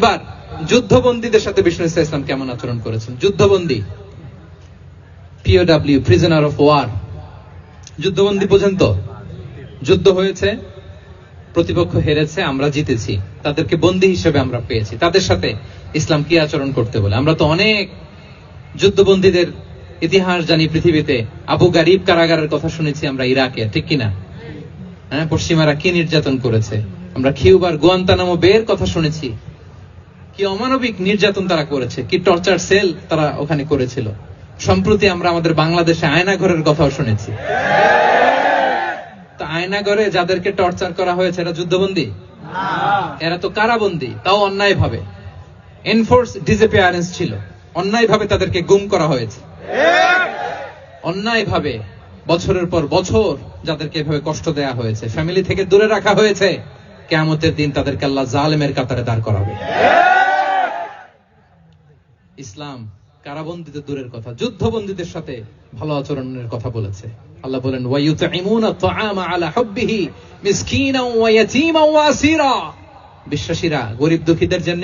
এবার যুদ্ধবন্দীদের সাথে বিষ্ণু ইসলাম কেমন আচরণ করেছেন? যুদ্ধবন্দী, POW, প্রিজনার অফ ওয়ার, যুদ্ধবন্দী পর্যন্ত যুদ্ধ হয়েছে, প্রতিপক্ষ হেরেছে, আমরা জিতেছি, তাদেরকে বন্দী হিসেবে আমরা পেয়েছি, তাদের সাথে ইসলাম কি আচরণ করতে বলে? আমরা তো অনেক যুদ্ধবন্দীদের ইতিহাস জানি পৃথিবীতে। আবু গারিব কারাগারের কথা শুনেছি আমরা ইরাকে, ঠিক কিনা? হ্যাঁ, পশ্চিমারা কি নির্যাতন করেছে। আমরা কিউবার গুয়ান্তানামো বের কথা শুনেছি, কি অমানবিক নির্যাতন তারা করেছে, কি টর্চার সেল তারা ওখানে করেছিল। সম্প্রতি আমরা আমাদের বাংলাদেশে আয়নাঘরের কথাও শুনেছি। তো আয়নাঘরে যাদেরকে টর্চার করা হয়েছে এরা যুদ্ধবন্দী? এরা তো কারাবন্দী, তাও অন্যায় ভাবে। এনফোর্স ডিসঅ্যাপিয়ারেন্স ছিল, অন্যায় ভাবে তাদেরকে গুম করা হয়েছে, অন্যায় ভাবে বছরের পর বছর যাদেরকে এভাবে কষ্ট দেয়া হয়েছে, ফ্যামিলি থেকে দূরে রাখা হয়েছে। কিয়ামতের দিন তাদেরকে আল্লাহ জালেমের কাতারে দাঁড় করাবে। ইসলাম কারাবন্দীতে দূরের কথা, যুদ্ধবন্দীদের সাথে ভালো আচরণের কথা বলেছে। আল্লাহ বলেন, ওয়ায়ুতঈমুনা আত-তাআমা আলা হুব্বিহি মিসকিনান ওয়া ইয়াতীমান ওয়া আসীরা। বিশ্বাসীরা গরিব দুঃখীদের জন্য